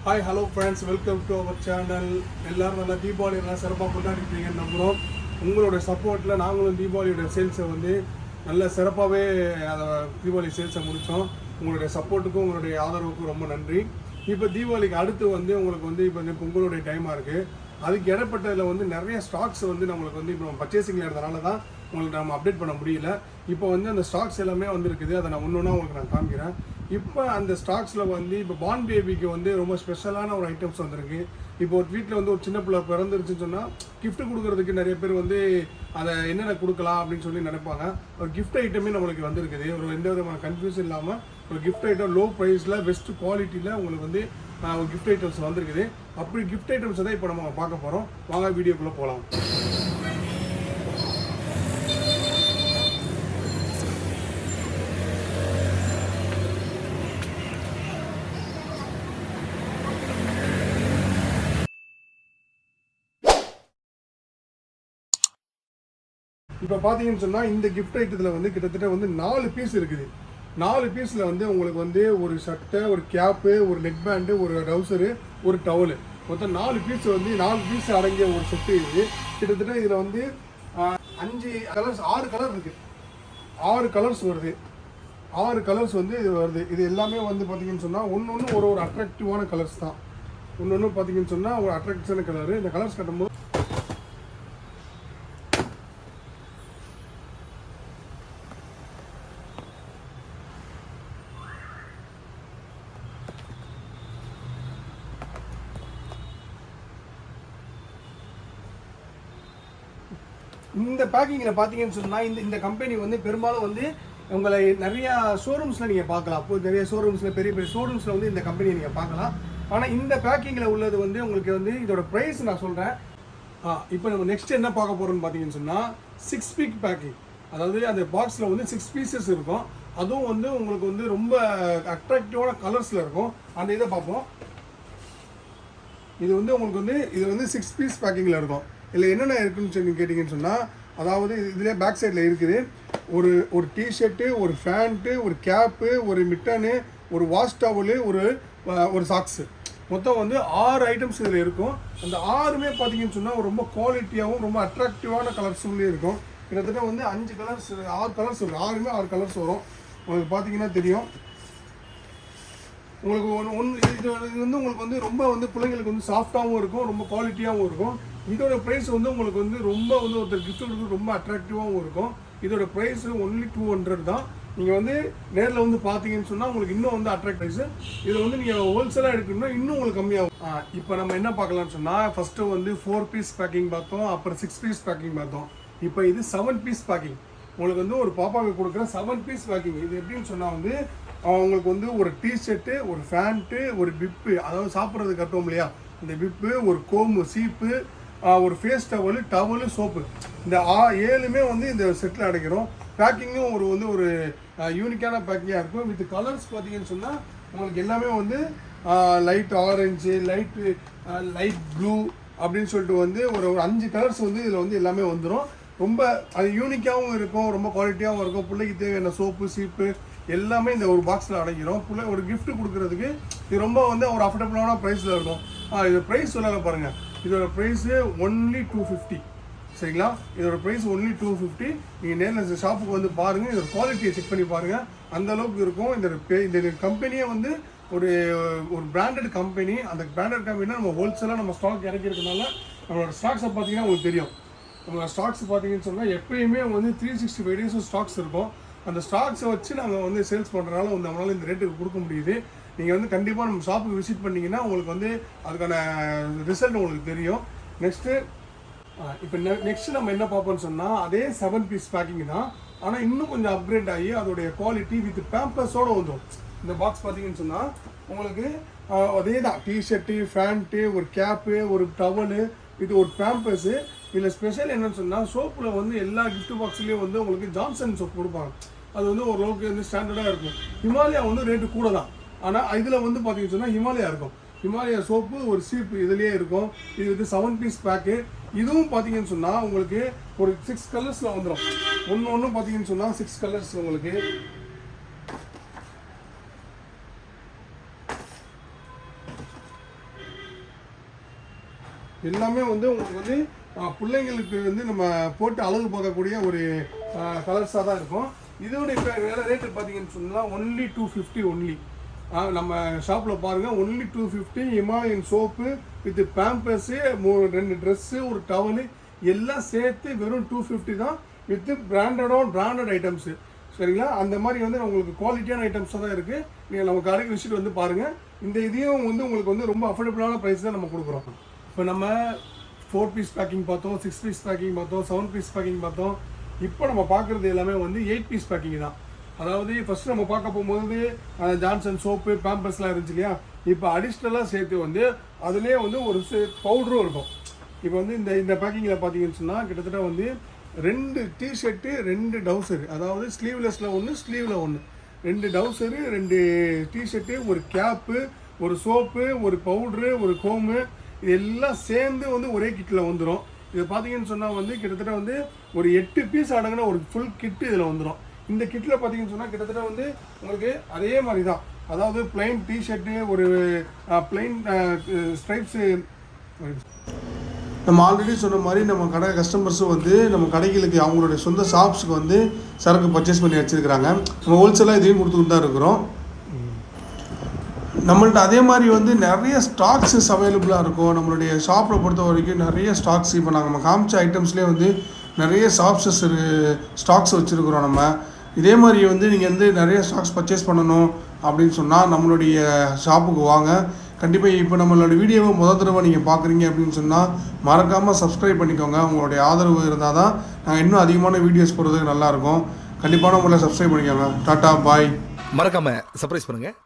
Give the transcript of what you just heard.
Hi hello friends, welcome to our channel. எல்லோரும் நல்லா தீபாவளி எல்லாம் சிறப்பாக கொண்டாடிருப்பீங்கன்னு நம்புகிறோம். உங்களோட சப்போர்ட்டில் நாங்களும் தீபாவளியோட சேல்ஸை வந்து நல்ல சிறப்பாகவே அதை தீபாவளி சேல்ஸை முடித்தோம். உங்களுடைய சப்போர்ட்டுக்கும் உங்களுடைய ஆதரவுக்கும் ரொம்ப நன்றி. இப்போ தீபாவளிக்கு அடுத்து வந்து உங்களுக்கு வந்து இப்போ பொங்கலுடைய டைமாக இருக்குது. அதுக்கு இடப்பட்டதில் வந்து நிறைய ஸ்டாக்ஸ் வந்து நம்மளுக்கு வந்து இப்போ நம்ம பர்ச்சேசிங்கில் இருந்தனால தான் உங்களுக்கு நம்ம அப்டேட் பண்ண முடியல. இப்போ வந்து அந்த ஸ்டாக்ஸ் எல்லாமே வந்துருக்குது. அதை நான் ஒன்று ஒன்றா உங்களுக்கு நான் காமிக்கிறேன். இப்போ அந்த ஸ்டாக்ஸில் வந்து இப்போ பார்ன் பேபிக்கு வந்து ரொம்ப ஸ்பெஷலான ஒரு ஐட்டம்ஸ் வந்திருக்கு. இப்போ ஒரு வீட்டில் வந்து ஒரு சின்ன பிள்ளை பிறந்துருச்சுன்னு சொன்னால் கிஃப்ட் கொடுக்கறதுக்கு நிறைய பேர் வந்து அதை என்னென்ன கொடுக்கலாம் அப்படின்னு சொல்லி நினைப்பாங்க. ஒரு கிஃப்ட் ஐட்டமே நம்மளுக்கு வந்திருக்குது. ஒரு எந்த விதமான கன்ஃபியூஷன் இல்லாமல் ஒரு கிஃப்ட் ஐட்டம் லோ ப்ரைஸில் பெஸ்ட் குவாலிட்டியில் உங்களுக்கு வந்து ஒரு கிஃப்ட் ஐட்டம்ஸ் வந்திருக்குது. அப்படி கிஃப்ட் ஐட்டம்ஸ் தான் இப்போ நம்ம பார்க்க போகிறோம். வாங்க வீடியோக்குள்ளே போகலாம். இப்போ பார்த்தீங்கன்னு சொன்னால் இந்த கிஃப்ட் ஐட்டத்தில் வந்து கிட்டத்தட்ட வந்து 4 பீஸ் இருக்குது. 4 பீஸில் வந்து உங்களுக்கு வந்து ஒரு சட்டை, ஒரு கேப்பு, ஒரு நெக் பேண்டு, ஒரு ட்ரௌசரு, ஒரு டவலு, மொத்தம் 4 பீஸ் வந்து 4 பீஸ் அடங்கிய ஒரு செட்டு இது. கிட்டத்தட்ட இதில் வந்து 5 கலர்ஸ் 6 கலர் இருக்குது. 6 கலர்ஸ் வருது. 6 கலர்ஸ் வந்து இது வருது. இது எல்லாமே வந்து பார்த்தீங்கன்னு சொன்னால் ஒன்று ஒரு அட்ராக்டிவான கலர்ஸ் தான். ஒன்று பார்த்தீங்கன்னு சொன்னால் ஒரு அட்ராக்டிவான கலரு. இந்த கலர்ஸ் கட்டும்போது இந்த பேக்கிங்கில் பார்த்தீங்கன்னு சொன்னால் இந்த கம்பெனி வந்து பெரும்பாலும் வந்து உங்களை நிறையா ஷோரூம்ஸில் நீங்கள் பார்க்கலாம். அப்போது நிறைய ஷோரூம்ஸில் பெரிய பெரிய ஷோரூம்ஸில் வந்து இந்த கம்பெனியை நீங்கள் பார்க்கலாம். ஆனால் இந்த பேக்கிங்கில் உள்ளது வந்து உங்களுக்கு வந்து இதோட ப்ரைஸ் நான் சொல்கிறேன். இப்போ நம்ம நெக்ஸ்ட் என்ன பார்க்க போகிறோம்னு பார்த்தீங்கன்னு சொன்னால் 6 பீஸ் பேக்கிங். அதாவது அந்த பாக்ஸில் வந்து 6 பீசஸ் இருக்கும். அதுவும் வந்து உங்களுக்கு வந்து ரொம்ப அட்ராக்டிவான கலர்ஸில் இருக்கும். அந்த இதை பார்ப்போம். இது வந்து உங்களுக்கு வந்து இது வந்து 6 பீஸ் பேக்கிங்கில் இருக்கும். இதில் என்னென்ன இருக்குன்னு சொல்லி கேட்டிங்கன்னு சொன்னால், அதாவது இதிலே பேக் சைடில் இருக்குது ஒரு டிஷர்ட்டு, ஒரு ஃபேண்ட்டு, ஒரு கேப்பு, ஒரு மிட்டனு, ஒரு வாஷ் டவலு, ஒரு சாக்ஸு, மொத்தம் வந்து 6 ஐட்டம்ஸ் இதில் இருக்கும். அந்த 6மே பார்த்தீங்கன்னு சொன்னால் ரொம்ப குவாலிட்டியாகவும் ரொம்ப அட்ராக்டிவான கலர்ஸுலேயும் இருக்கும். கிட்டத்தட்ட வந்து 5 கலர்ஸ் 6 கலர்ஸ் வரும். 6மே 6 கலர்ஸ் வரும். உங்களுக்கு பார்த்தீங்கன்னா தெரியும். உங்களுக்கு இது வந்து உங்களுக்கு வந்து ரொம்ப வந்து பிள்ளைங்களுக்கு வந்து சாஃப்டாகவும் இருக்கும், ரொம்ப குவாலிட்டியாகவும் இருக்கும். இதோட ப்ரைஸ் வந்து உங்களுக்கு வந்து ரொம்ப வந்து ஒருத்தர் கிஃப்ட் கொடுத்து ரொம்ப அட்ராக்டிவாகவும் இருக்கும். இதோட ப்ரைஸ் ஒன்லி 200 தான். நீங்கள் வந்து நேரில் வந்து பார்த்தீங்கன்னு சொன்னால் உங்களுக்கு இன்னும் வந்து அட்ராக்ட் ப்ரைஸு. இதில் வந்து நீங்கள் ஹோல்சேலாக எடுக்கணும்னா இன்னும் உங்களுக்கு கம்மியாகும். இப்போ நம்ம என்ன பார்க்கலாம்னு சொன்னால், ஃபஸ்ட்டு வந்து 4 பீஸ் பேக்கிங் பார்த்தோம், அப்புறம் 6 பீஸ் பேக்கிங் பார்த்தோம். இப்போ இது 7 பீஸ் பேக்கிங். உங்களுக்கு வந்து ஒரு பாப்பாவுக்கு கொடுக்குற 7 பீஸ் பேக்கிங். இது எப்படின்னு சொன்னால் வந்து உங்களுக்கு வந்து ஒரு டிஷர்ட்டு, ஒரு ஃபேண்ட்டு, ஒரு பிப்பு, அதாவது சாப்பிட்றது கட்டுவோம் இல்லையா, இந்த பிப்பு, ஒரு கோம்பு, சீப்பு, ஒரு ஃபேஸ் டவலு, சோப்பு, இந்த 7மே வந்து இந்த செட்டில் அடைக்கிறோம். பேக்கிங்கும் ஒரு யூனிக்கான பேக்கிங்காக இருக்கும். வித் கலர்ஸ் பார்த்தீங்கன்னு சொன்னால் உங்களுக்கு எல்லாமே வந்து லைட் ஆரஞ்சு, லைட் ப்ளூ அப்படின்னு சொல்லிட்டு வந்து ஒரு 5 கலர்ஸ் வந்து இதில் வந்து எல்லாமே வந்துடும். ரொம்ப அது யூனிக்காகவும் இருக்கும், ரொம்ப குவாலிட்டியாகவும் இருக்கும். பிள்ளைக்கு தேவையான சோப்பு, சீப்பு எல்லாமே இந்த ஒரு பாக்ஸில் அடைக்கிறோம். பிள்ளை ஒரு கிஃப்ட் கொடுக்குறதுக்கு இது ரொம்ப வந்து ஒரு அஃபோர்டபுளான ப்ரைஸில் இருக்கும். இது ப்ரைஸ் சொல்லலை பாருங்கள். இதோட ப்ரைஸு ஒன்லி 250. சரிங்களா? இதோட ப்ரைஸ் ஒன்லி 250. நீங்கள் நேரில் ஷாப்புக்கு வந்து பாருங்கள். இதோட குவாலிட்டியை செக் பண்ணி பாருங்கள். அந்தளவுக்கு இருக்கும். இந்த கம்பெனியே வந்து ஒரு பிராண்டட் கம்பெனி. அந்த பிராண்டட் கம்பெனினா நம்ம ஹோல்சேலாக நம்ம ஸ்டாக் இறக்கிறதுனால நம்மளோட ஸ்டாக்ஸை பார்த்தீங்கன்னா உங்களுக்கு தெரியும். நம்மளோட ஸ்டாக்ஸ் பார்த்தீங்கன்னு சொன்னால் எப்பயுமே வந்து 365 டேஸும் ஸ்டாக்ஸ் இருக்கும். அந்த ஸ்டாக்ஸை வச்சு நாங்கள் வந்து சேல்ஸ் பண்ணுறதுனால வந்து நம்மளால் இந்த ரேட்டுக்கு கொடுக்க முடியுது. நீங்கள் வந்து கண்டிப்பாக நம்ம ஷாப்புக்கு விசிட் பண்ணிங்கன்னா உங்களுக்கு வந்து அதுக்கான ரிசல்ட் உங்களுக்கு தெரியும். இப்போ நெக்ஸ்ட்டு நம்ம என்ன பார்ப்போம்னு சொன்னால், அதே 7 பீஸ் பேக்கிங் தான். ஆனால் இன்னும் கொஞ்சம் அப்கிரேட் ஆகி அதோடைய குவாலிட்டி வித் பேம்பர்ஸோடு வந்துடும். இந்த பாக்ஸ் பார்த்தீங்கன்னு சொன்னால் உங்களுக்கு அதே தான் டிஷர்ட்டு, ஃபேண்ட்டு, ஒரு கேப்பு, ஒரு டவலு, இது ஒரு பேம்பர்ஸு. இதில் ஸ்பெஷல் என்னன்னு சொன்னால், சோப்பில் வந்து எல்லா கிஃப்ட் பாக்ஸ்லேயும் வந்து உங்களுக்கு ஜான்சன் சோப் கொடுப்பாங்க. அது வந்து ஓரளவுக்கு வந்து ஸ்டாண்டர்டாக இருக்கும். ஹிமாலயா வந்து ரேட்டு கூட தான். ஆனால் இதில் வந்து பார்த்தீங்கன்னு சொன்னால் ஹிமாலயா இருக்கும். ஹிமாலயா சோப்பு, ஒரு சீப்பு இதுலேயே இருக்கும். இது வந்து 7 பீஸ் பேக்கு. இதுவும் பார்த்தீங்கன்னு சொன்னால் உங்களுக்கு ஒரு 6 கலர்ஸில் வந்துடும். ஒன்று பார்த்தீங்கன்னு சொன்னால் 6 கலர்ஸ் உங்களுக்கு. எல்லாமே வந்து உங்களுக்கு வந்து பிள்ளைங்களுக்கு வந்து நம்ம போட்டு அழகு பார்க்கக்கூடிய ஒரு கலர்ஸாக தான் இருக்கும். இதோட இப்போ வேறு ரேட்டு பார்த்தீங்கன்னு சொன்னால் ஒன்லி 250 ஒன்லி. நம்ம ஷாப்பில் பாருங்கள், only 250. Himalayan soap with Pampers, 2 dress, ஒரு டவலு எல்லாம் சேர்த்து வெறும் 250 தான், வித் பிராண்டட் ஐட்டம்ஸு. சரிங்களா? அந்த மாதிரி வந்து உங்களுக்கு குவாலிட்டியான ஐட்டம்ஸாக தான் இருக்குது. நீங்கள் நம்ம கடைக்கு விசிட் வந்து பாருங்கள். இந்த இதையும் வந்து உங்களுக்கு வந்து ரொம்ப அஃபோர்டபுளான ப்ரைஸ் தான் நம்ம கொடுக்குறோம். இப்போ நம்ம 4 பீஸ் பேக்கிங் பார்த்தோம், 6 பீஸ் பேக்கிங் பார்த்தோம், 7 பீஸ் பேக்கிங் பார்த்தோம். இப்போ நம்ம பார்க்குறது எல்லாமே வந்து 8 பீஸ் பேக்கிங் தான். அதாவது ஃபஸ்ட்டு நம்ம பார்க்க போகும்போது ஜான்சன் சோப்பு, பேம்பர்ஸ்லாம் இருந்துச்சு இல்லையா? இப்போ அடிஷ்னலாக சேர்த்து வந்து அதுலேயே வந்து ஒரு பவுடரும் இருக்கும். இப்போ வந்து இந்த பேக்கிங்கில் பார்த்தீங்கன்னு சொன்னால் கிட்டத்தட்ட வந்து 2 டிஷர்ட்டு, 2 டவுசரு, அதாவது ஸ்லீவ்லெஸில் ஒன்று, ஸ்லீவில் ஒன்று, 2 டவுசரு, 2 டிஷர்ட்டு, ஒரு கேப்பு, ஒரு சோப்பு, ஒரு பவுட்ரு, ஒரு கோமு, இது எல்லாம் சேர்ந்து வந்து ஒரே கிட்டில் வந்துடும். இது பார்த்தீங்கன்னு சொன்னால் வந்து கிட்டத்தட்ட வந்து ஒரு 8 பீஸ் அடங்கின ஒரு ஃபுல் கிட்டு இதில் வந்துடும். இந்த கிட்டில் பார்த்தீங்கன்னு சொன்னால் கிட்டத்தட்ட வந்து உங்களுக்கு அதே மாதிரி தான், அதாவது பிளைன் டிஷர்ட்டு, ஒரு பிளைன் ஸ்ட்ரைப்ஸு. நம்ம ஆல்ரெடி சொன்ன மாதிரி நம்ம கடை கஸ்டமர்ஸும் வந்து நம்ம கடைகளுக்கு அவங்களுடைய சொந்த ஷாப்ஸுக்கு வந்து சரக்கு பர்ச்சேஸ் பண்ணி வச்சுருக்கிறாங்க. நம்ம ஹோல்சேலாக இதையும் கொடுத்துட்டு தான் இருக்கிறோம். நம்மள்ட்ட அதே மாதிரி வந்து நிறைய ஸ்டாக்ஸஸ் அவைலபிளாக இருக்கும். நம்மளுடைய ஷாப்பில் பொறுத்த வரைக்கும் நிறைய ஸ்டாக்ஸ், இப்போ நம்ம காமிச்ச ஐட்டம்ஸ்லேயே வந்து நிறைய ஸ்டாக்ஸ் வச்சுருக்குறோம். நம்ம இதே மாதிரி வந்து நீங்கள் வந்து நிறைய ஸ்டாக்ஸ் பர்ச்சேஸ் பண்ணணும் அப்படின்னு சொன்னால் நம்மளுடைய ஷாப்புக்கு வாங்க. கண்டிப்பாக இப்போ நம்மளோட வீடியோவை முதல் தடவை நீங்கள் பார்க்குறீங்க அப்படின்னு சொன்னால் மறக்காமல் சப்ஸ்கிரைப் பண்ணிக்கோங்க. உங்களுடைய ஆதரவு இருந்தால் தான் நாங்கள் இன்னும் அதிகமான வீடியோஸ் போடுறதுக்கு நல்லாயிருக்கும். கண்டிப்பான முறையில் சப்ஸ்கிரைப் பண்ணிக்கோங்க. டாட்டா பாய். மறக்காமல் சர்ப்ரைஸ் பண்ணுங்கள்.